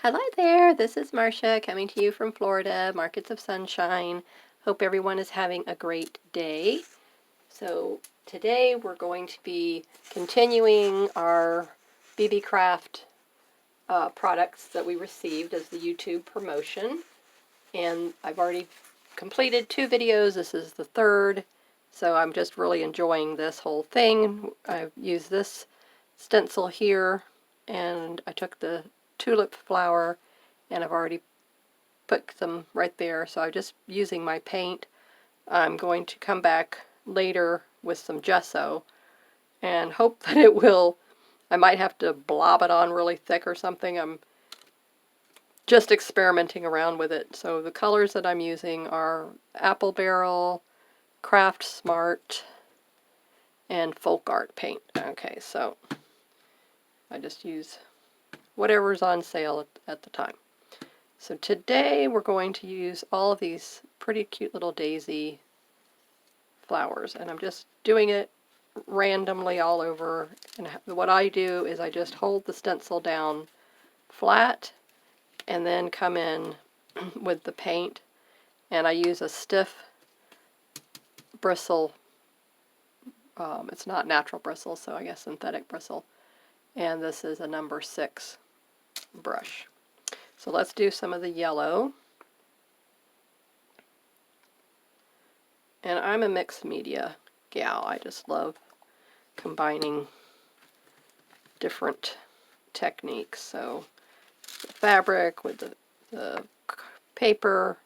Hello there, this is Marcia coming to you from Florida, Markets of Sunshine. Hope everyone is having a great day. So today we're going to be continuing our Beebeecraft products that we received as the YouTube promotion. And I've already completed 2 videos, this is the 3rd. So I'm just really enjoying this whole thing. I've used this stencil here and I took the tulip flower and I've already put some right there, so I'm just using my paint. I'm going to come back later with some gesso and hope that it will, I might have to blob it on really thick or something. I'm just experimenting around with it. So the colors that I'm using are Apple Barrel, Craft Smart, and Folk Art paint. Okay, so I just use whatever's on sale at the time. So today we're going to use all of these pretty cute little daisy flowers, and I'm just doing it randomly all over. And what I do is I just hold the stencil down flat and then come in with the paint, and I use a stiff bristle. It's not natural bristle, so I guess synthetic bristle, and this is a number 6 brush. So let's do some of the yellow. And I'm a mixed media gal. I just love combining different techniques. So the fabric with the paper,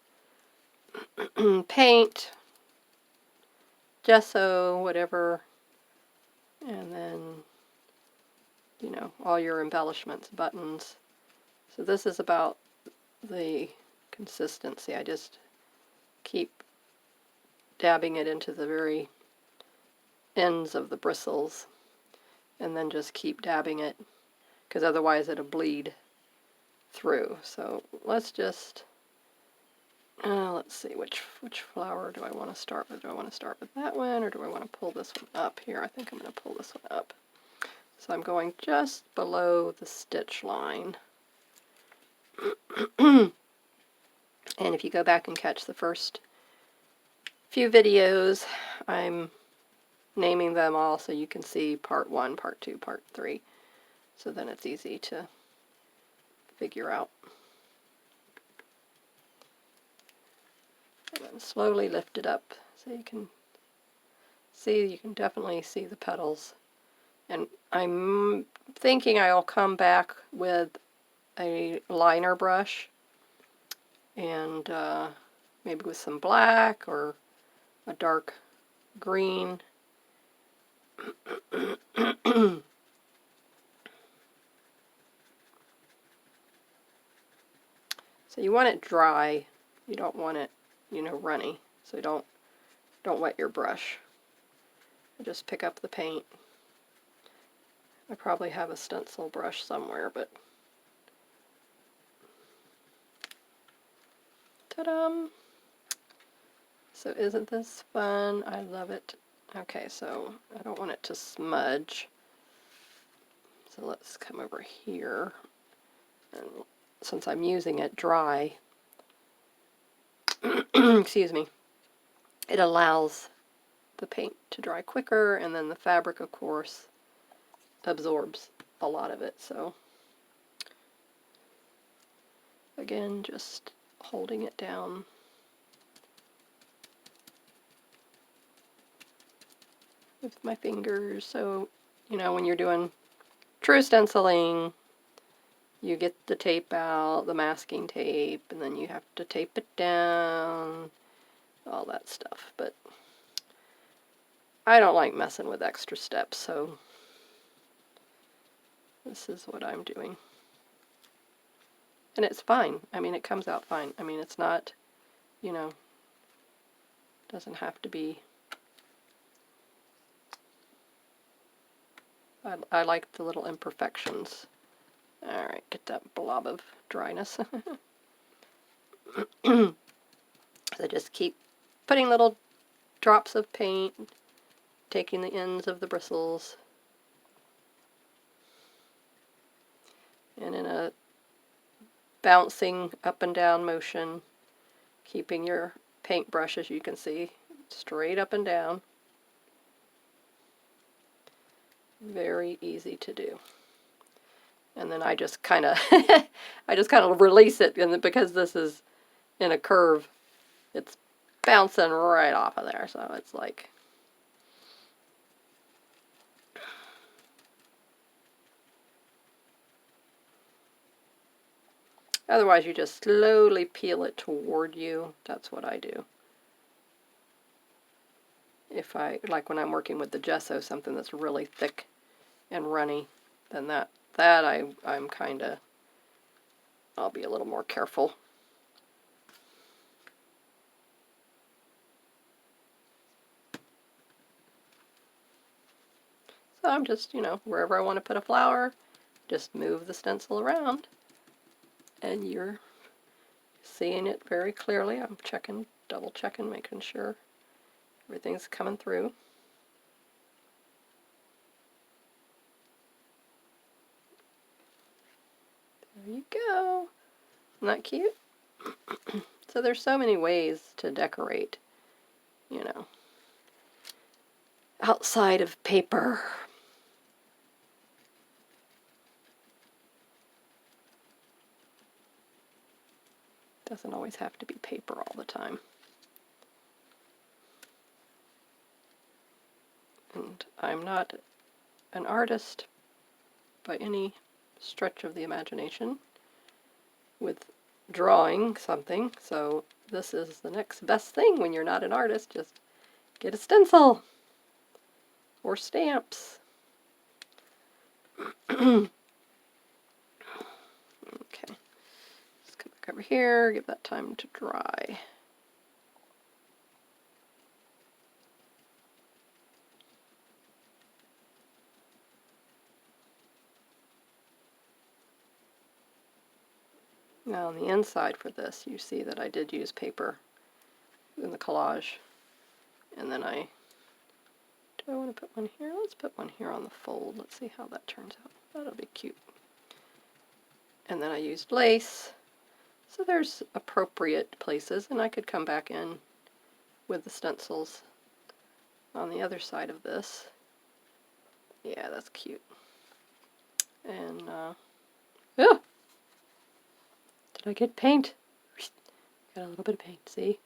paint, gesso, whatever, and then, you know, all your embellishments, buttons. So this is about the consistency. I just keep dabbing it into the very ends of the bristles and then just keep dabbing it, because otherwise it'll bleed through. So let's just let's see, which flower do I want to start with? Do I want to start with that one, or do I want to pull this one up here? I think I'm going to pull this one up. So I'm going just below the stitch line. And if you go back and catch the first few videos, I'm naming them all so you can see part 1, part 2, part 3. So then it's easy to figure out. And then slowly lift it up so you can definitely see the petals. And I'm thinking I'll come back with a liner brush and maybe with some black or a dark green. So you want it dry. You don't want it, you know, runny. So don't wet your brush. Just pick up the paint. I probably have a stencil brush somewhere, but ta-da! So isn't this fun? I love it. Okay, so I don't want it to smudge. So let's come over here. And since I'm using it dry, excuse me, it allows the paint to dry quicker, and then the fabric, of course, absorbs a lot of it. So again, just holding it down. With my fingers. So, you know, when you're doing true stenciling, you get the tape out, the masking tape, and then you have to tape it down, all that stuff. But I don't like messing with extra steps, so this is what I'm doing. And it's fine. I mean, it comes out fine. I mean, it's not, you know, doesn't have to be. I like the little imperfections. Alright, get that blob of dryness. So just keep putting little drops of paint, taking the ends of the bristles, and in a bouncing up and down motion, keeping your paintbrush, as you can see, straight up and down. Very easy to do. And then I just kind of release it, and because this is in a curve, it's bouncing right off of there. So it's like, otherwise you just slowly peel it toward you. That's what I do. If I, like when I'm working with the gesso, something that's really thick and runny, then I'm kind of, I'll be a little more careful. So I'm just, wherever I want to put a flower, just move the stencil around, and you're seeing it very clearly. I'm checking, double checking, making sure everything's coming through. There you go. Isn't that cute? So there's so many ways to decorate, outside of paper. Doesn't always have to be paper all the time. And I'm not an artist by any stretch of the imagination with drawing something, so this is the next best thing when you're not an artist. Just get a stencil or stamps. Okay, just come back over here, give that time to dry. Now on the inside for this, you see that I did use paper in the collage. And then do I want to put one here? Let's put one here on the fold. Let's see how that turns out. That'll be cute. And then I used lace. So there's appropriate places, and I could come back in with the stencils on the other side of this. Yeah, that's cute. And, oh! Did I get paint? Got a little bit of paint, see?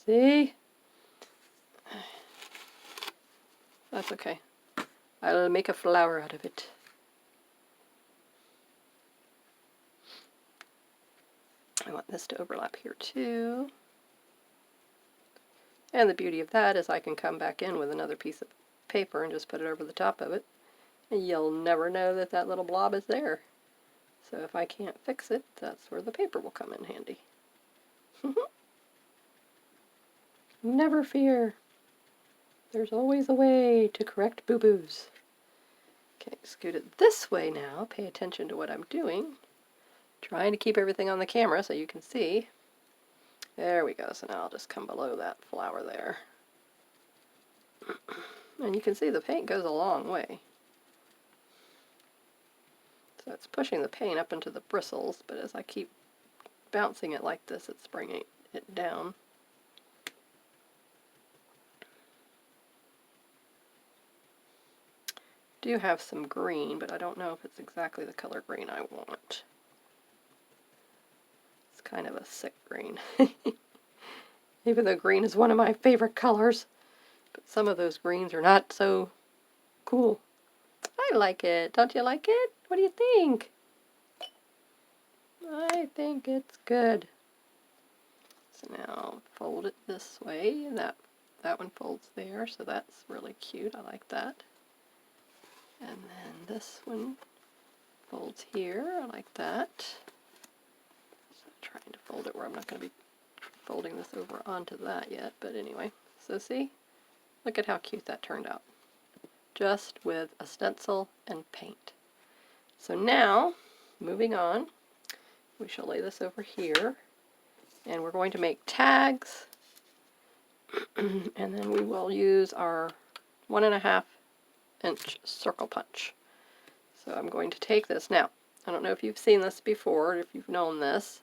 See? That's okay. I'll make a flower out of it. I want this to overlap here too. And the beauty of that is I can come back in with another piece of paper and just put it over the top of it. And you'll never know that that little blob is there. So if I can't fix it, that's where the paper will come in handy. Never fear. There's always a way to correct boo-boos. Okay, scoot it this way now. Pay attention to what I'm doing. Trying to keep everything on the camera so you can see. There we go. So now I'll just come below that flower there. And you can see the paint goes a long way. So it's pushing the paint up into the bristles, but as I keep bouncing it like this, it's bringing it down. Do have some green, but I don't know if it's exactly the color green I want. It's kind of a sick green. Even though green is one of my favorite colors, but some of those greens are not so cool. I like it. Don't you like it? What do you think? I think it's good. So now I'll fold it this way, and that one folds there, so that's really cute. I like that. And then this one folds here. I like that. So I'm trying to fold it where I'm not going to be folding this over onto that yet, but anyway. So see? Look at how cute that turned out. Just with a stencil and paint. So now, moving on, we shall lay this over here, and we're going to make tags, and then we will use our 1.5 inch circle punch. So I'm going to take this. Now, I don't know if you've seen this before, if you've known this,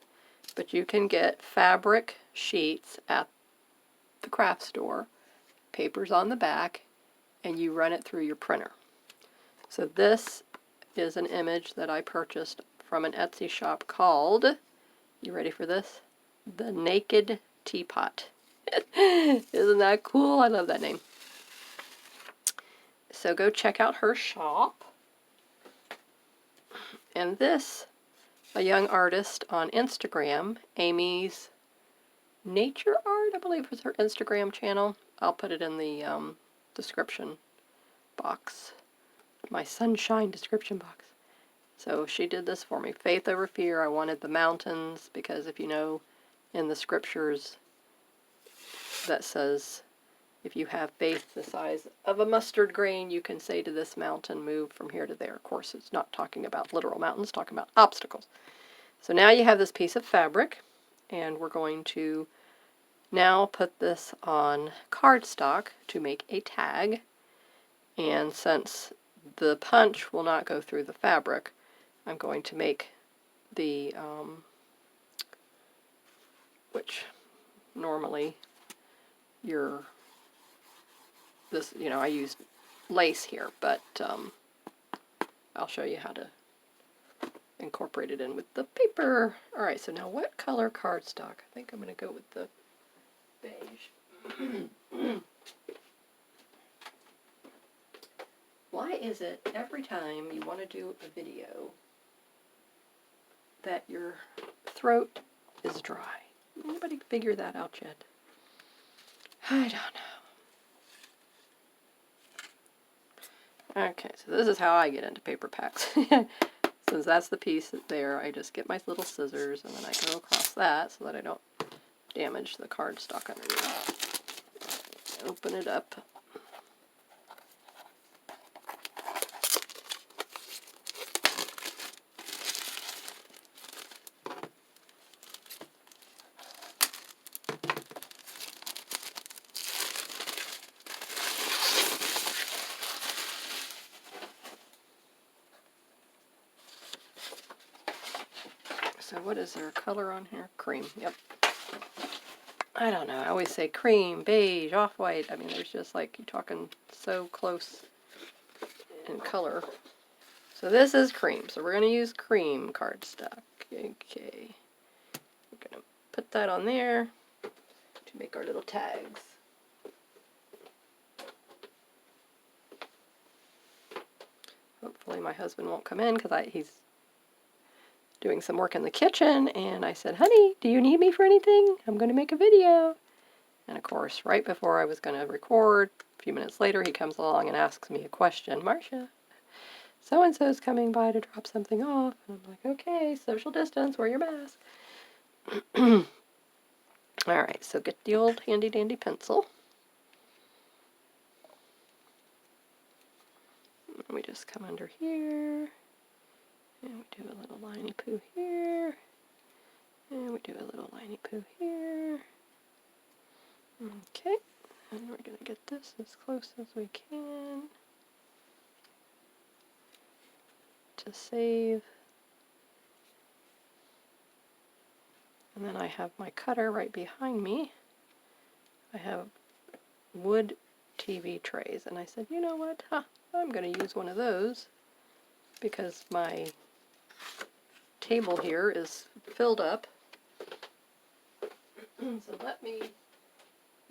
but you can get fabric sheets at the craft store, papers on the back, and you run it through your printer. So this is an image that I purchased from an Etsy shop called, you ready for this? The Naked Teapot. Isn't that cool? I love that name. So go check out her shop. And this, a young artist on Instagram, Amy's Nature Art, I believe was her Instagram channel. I'll put it in the description box, my sunshine description box. So she did this for me. Faith over fear. I wanted the mountains because if you know in the scriptures that says if you have faith the size of a mustard grain, you can say to this mountain, move from here to there. Of course, it's not talking about literal mountains, talking about obstacles. So now you have this piece of fabric, and we're going to now put this on cardstock to make a tag. And since the punch will not go through the fabric, I'm going to make the, which normally this, I used lace here, but I'll show you how to incorporate it in with the paper. Alright, so now what color cardstock? I think I'm going to go with the beige. Why is it every time you want to do a video that your throat is dry? Anybody figure that out yet? I don't know. Okay, so this is how I get into paper packs. Since that's the piece there, I just get my little scissors and then I go across that so that I don't damage the cardstock underneath. Open it up. So what is there, a color on here? Cream, yep. I don't know, I always say cream, beige, off-white. I mean, there's just like, you're talking so close in color. So this is cream, so we're going to use cream cardstock. Okay. We're going to put that on there to make our little tags. Hopefully my husband won't come in because he's doing some work in the kitchen, and I said, honey, do you need me for anything? I'm going to make a video. And of course, right before I was going to record, a few minutes later, he comes along and asks me a question. Marcia, so-and-so's coming by to drop something off. And I'm like, okay, social distance, wear your mask. Alright, so get the old handy-dandy pencil. And we just come under here. And we do a little liney poo here. And we do a little liney poo here. Okay. And we're going to get this as close as we can to save. And then I have my cutter right behind me. I have wood TV trays. And I said, you know what? I'm going to use one of those because my table here is filled up. So let me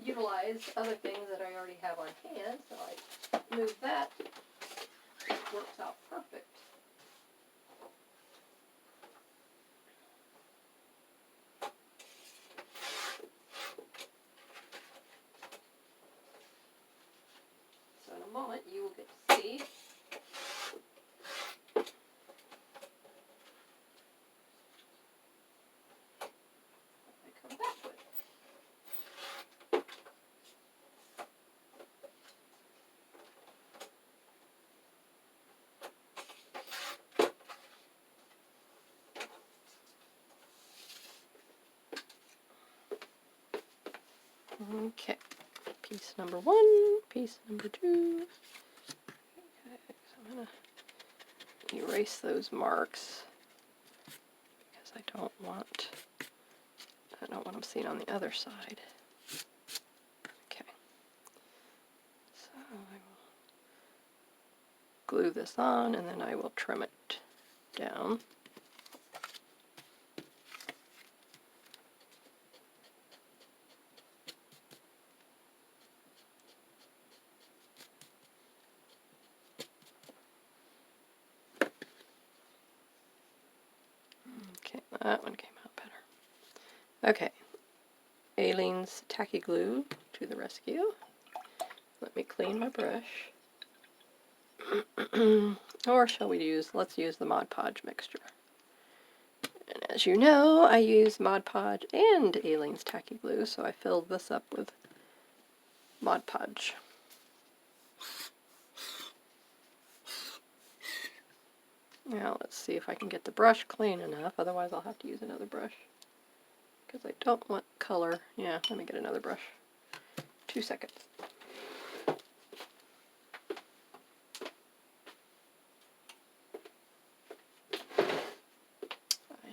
utilize other things that I already have on hand. So I move that. It works out perfect. So in a moment you will get to see okay, piece number 1, piece number 2. Okay, so I'm going to erase those marks. don't want them seen on the other side. Okay. So I will glue this on, and then I will trim it down. Okay, that one came out better. Okay, Aleene's tacky glue to the rescue. Let me clean my brush. Or shall we let's use the Mod Podge mixture. And as you know, I use Mod Podge and Aleene's tacky glue, so I filled this up with Mod Podge. Now let's see if I can get the brush clean enough, otherwise I'll have to use another brush. Because I don't want color. Yeah, let me get another brush. 2 seconds. I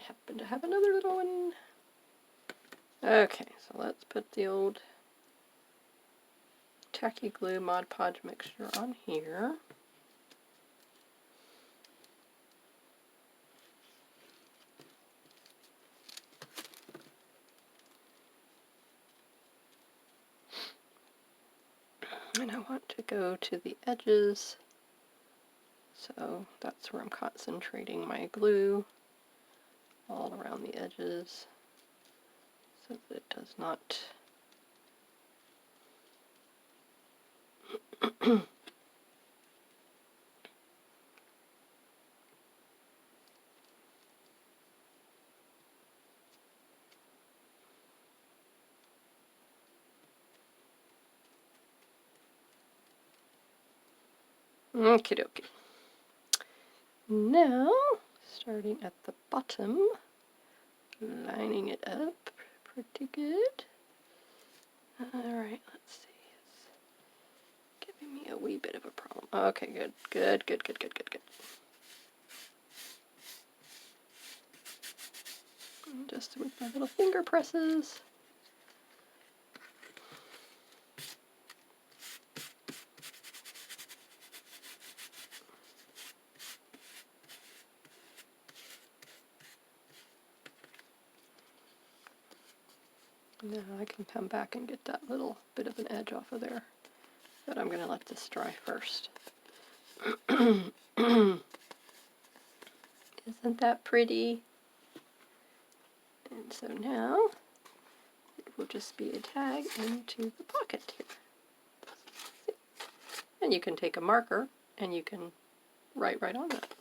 happen to have another little one. Okay, so let's put the old tacky glue Mod Podge mixture on here. And I want to go to the edges, so that's where I'm concentrating my glue, all around the edges, so that it does not Okie dokie. Now, starting at the bottom, lining it up pretty good. Alright, let's see. It's giving me a wee bit of a problem. Okay, good. Good. And just with my little finger presses. Now I can come back and get that little bit of an edge off of there, but I'm going to let this dry first. Isn't that pretty? And so now it will just be a tag into the pocket here. And you can take a marker and you can write right on that.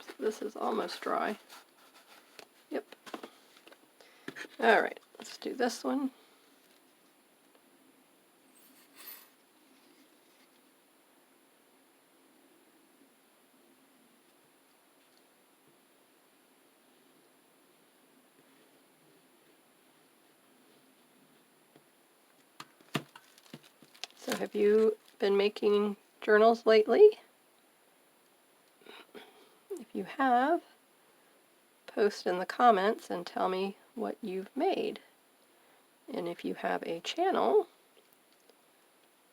So this is almost dry. Yep. Alright, let's do this one. So have you been making journals lately? If you have, post in the comments and tell me what you've made. And if you have a channel,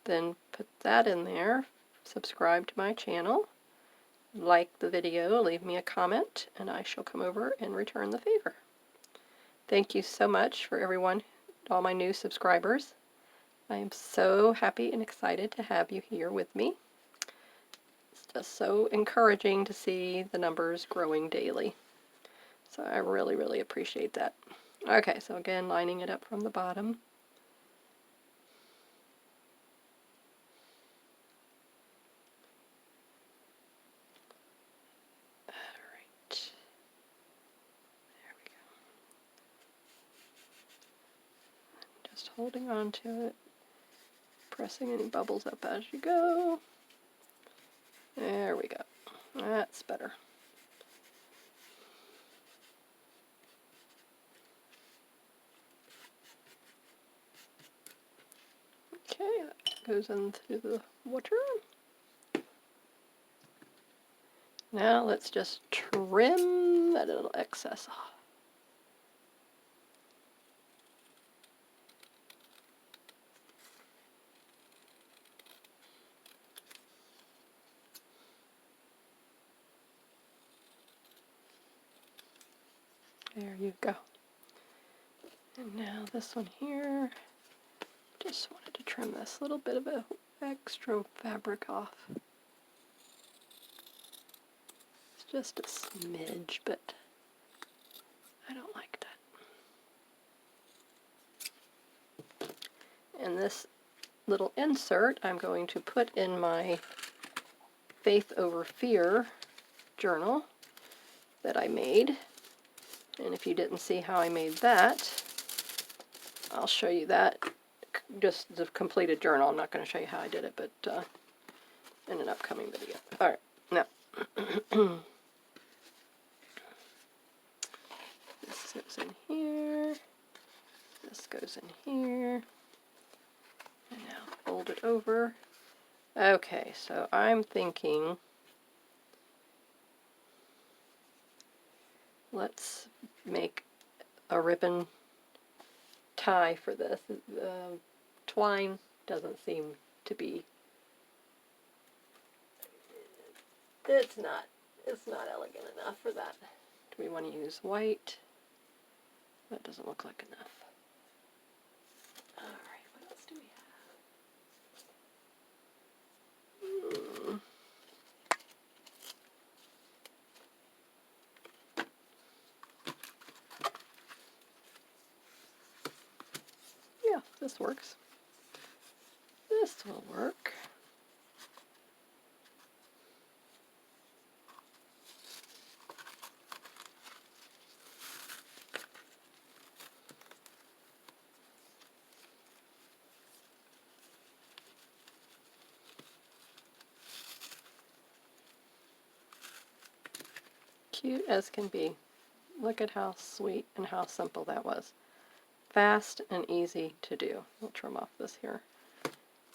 then put that in there. Subscribe to my channel, like the video, leave me a comment, and I shall come over and return the favor. Thank you so much for everyone, all my new subscribers. I am so happy and excited to have you here with me. It's just so encouraging to see the numbers growing daily. So I really, really appreciate that. Okay, so again, lining it up from the bottom. Alright. There we go. Just holding on to it. Pressing any bubbles up as you go. There we go. That's better. Okay, that goes into the water. Now let's just trim that little excess off. There you go. And now this one here, just wanted to trim this little bit of a extra fabric off. It's just a smidge, but I don't like that. And this little insert I'm going to put in my Faith Over Fear journal that I made. And if you didn't see how I made that, I'll show you that. Just the completed journal. I'm not going to show you how I did it, but in an upcoming video. Alright, now this goes in here, this goes in here, and now fold it over. Okay, so I'm thinking, let's make a ribbon tie for this. Twine doesn't seem to be, it's not elegant enough for that. Do we want to use white? That doesn't look like enough. Alright, what else do we have? Yeah, this works. This will work. Cute as can be. Look at how sweet and how simple that was. Fast and easy to do. We'll trim off this here.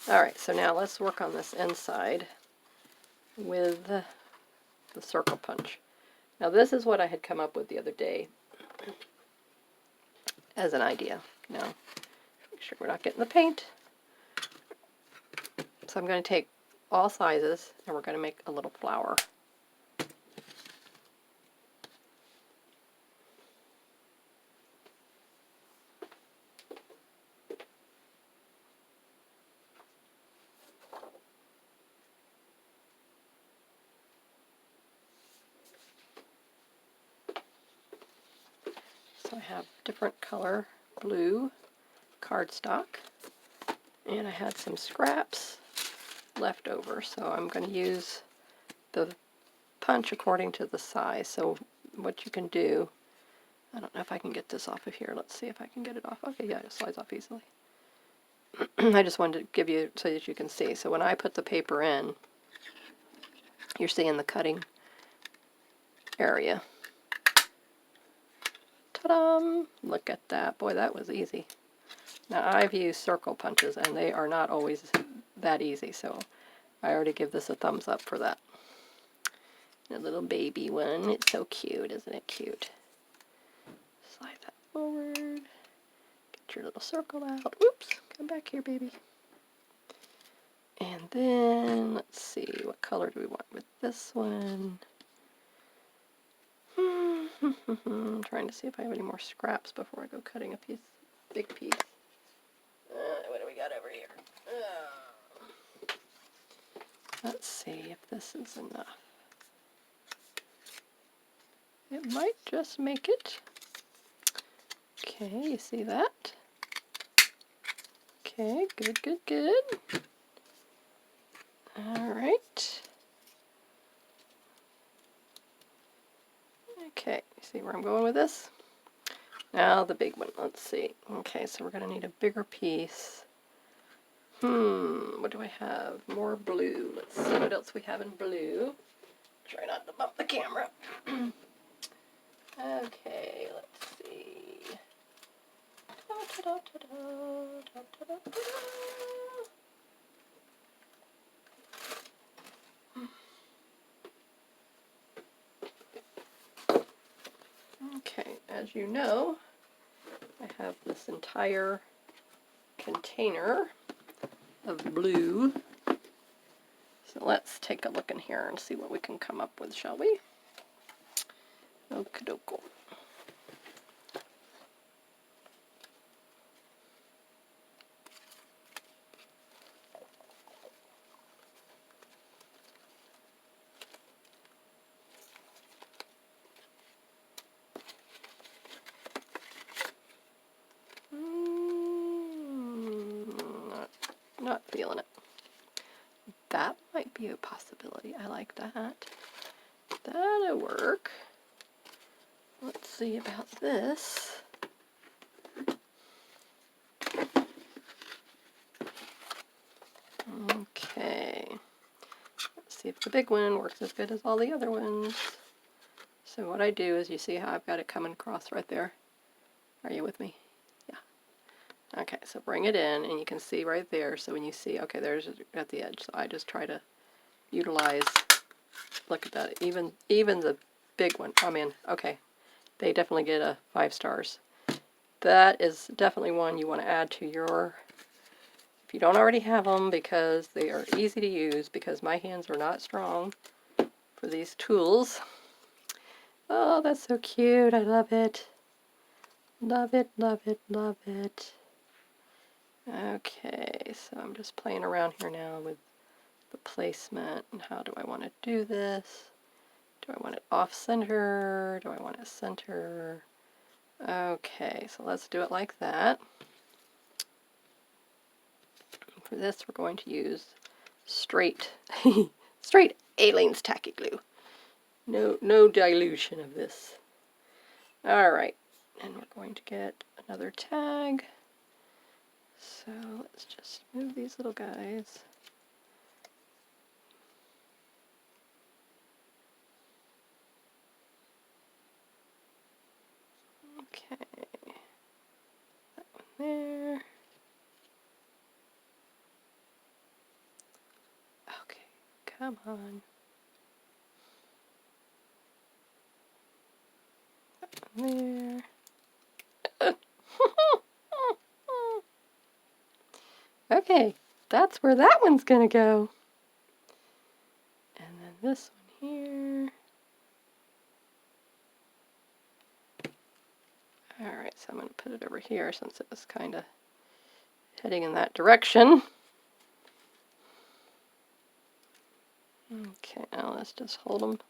Alright, so now let's work on this inside with the circle punch. Now this is what I had come up with the other day as an idea. Now, make sure we're not getting the paint. So I'm going to take all sizes and we're going to make a little flower. So I have different color blue cardstock, and I had some scraps left over, so I'm going to use the punch according to the size. So what you can do, I don't know if I can get this off of here. Let's see if I can get it off. Okay, yeah, it slides off easily. I just wanted to give you so that you can see. So when I put the paper in, you're seeing the cutting area. Ta-da! Look at that. Boy, that was easy. Now, I've used circle punches, and they are not always that easy, so I already give this a thumbs up for that. A little baby one. It's so cute, isn't it cute? Slide that forward. Get your little circle out. Oops! Come back here, baby. And then, let's see, what color do we want with this one? I'm trying to see if I have any more scraps before I go cutting a big piece. What do we got over here? Let's see if this is enough. It might just make it. Okay, you see that? Okay, good, good, good. All right. Okay, you see where I'm going with this? Now the big one, let's see. Okay, so we're going to need a bigger piece. What do I have? More blue. Let's see what else we have in blue. Try not to bump the camera. Okay, let's see. as you know, I have this entire container of blue. So let's take a look in here and see what we can come up with, shall we? Okey-doke. Not feeling it. That might be a possibility. I like that. That'll work. Let's see about this. Okay. Let's see if the big one works as good as all the other ones. So what I do is, you see how I've got it coming across right there? Are you with me? Yeah. Okay, so bring it in, and you can see right there. So when you see, okay, there's at the edge. So I just try to utilize, look at that, even the big one. I mean, okay, they definitely get a 5 stars. That is definitely one you want to add to your, if you don't already have them, because they are easy to use, because my hands are not strong for these tools. Oh, that's so cute. I love it. Love it, love it, love it. Okay, so I'm just playing around here now with the placement, and how do I want to do this? Do I want it off center? Do I want it center? Okay, so let's do it like that. For this, we're going to use straight Aleene's tacky glue. No dilution of this. All right, and we're going to get another tag. So let's just move these little guys. Okay, that one there. Okay, come on. That one there. Okay, that's where that one's gonna go. And then this one here. Alright, so I'm going to put it over here since it was kind of heading in that direction. Okay, now let's just hold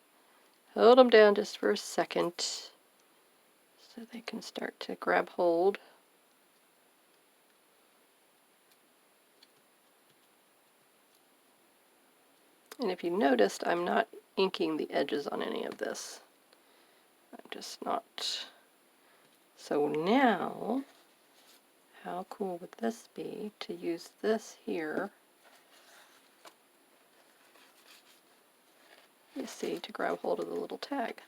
them down just for a second so they can start to grab hold. And if you noticed, I'm not inking the edges on any of this. I'm just not. So now, how cool would this be to use this here, you see, to grab hold of the little tag.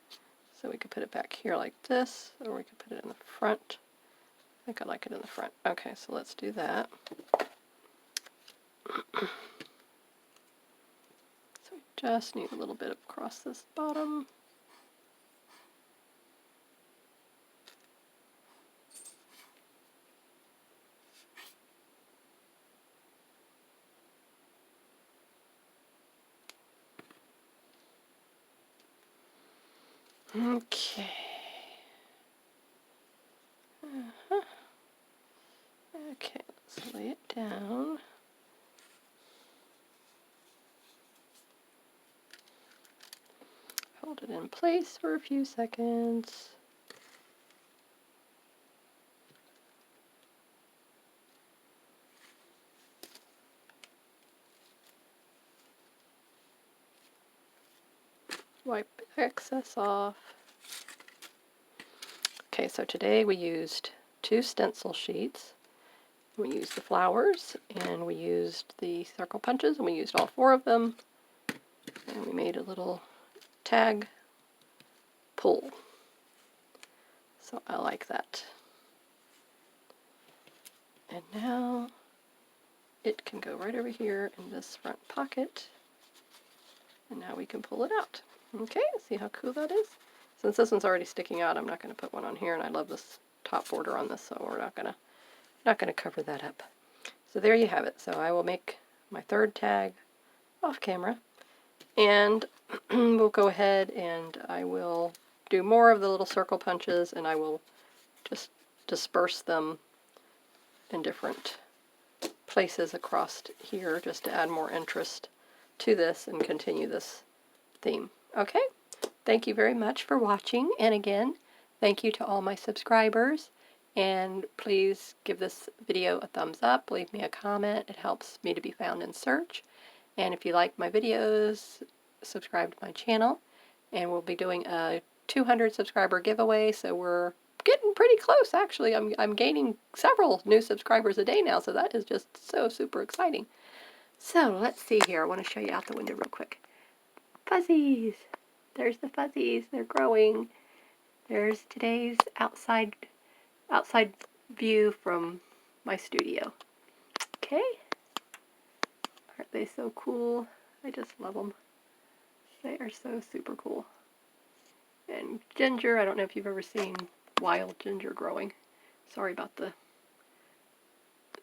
So we could put it back here like this, or we could put it in the front. I think I like it in the front. Okay, so let's do that. So we just need a little bit across this bottom. Okay. Okay, let's lay it down. Hold it in place for a few seconds. Wipe excess off. Okay, so today we used 2 stencil sheets. We used the flowers, and we used the circle punches, and we used all 4 of them. And we made a little tag pull. So I like that. And now it can go right over here in this front pocket. And now we can pull it out. Okay, see how cool that is? Since this one's already sticking out, I'm not going to put one on here, and I love this top border on this, so we're not going to cover that up. So there you have it. So I will make my third tag off camera, and we'll go ahead and I will do more of the little circle punches, and I will just disperse them in different places across here just to add more interest to this and continue this theme. Okay? Thank you very much for watching, and again, thank you to all my subscribers, and please give this video a thumbs up, leave me a comment, it helps me to be found in search, and if you like my videos, subscribe to my channel, and we'll be doing a 200 subscriber giveaway, so we're getting pretty close actually. I'm gaining several new subscribers a day now, so that is just so super exciting. So let's see here, I want to show you out the window real quick. Fuzzies! There's the fuzzies, they're growing. There's today's outside view from my studio. Okay? Aren't they so cool? I just love them. They are so super cool. And ginger, I don't know if you've ever seen wild ginger growing. Sorry about the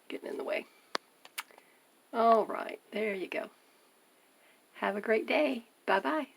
getting in the way. All right, there you go. Have a great day. Bye-bye.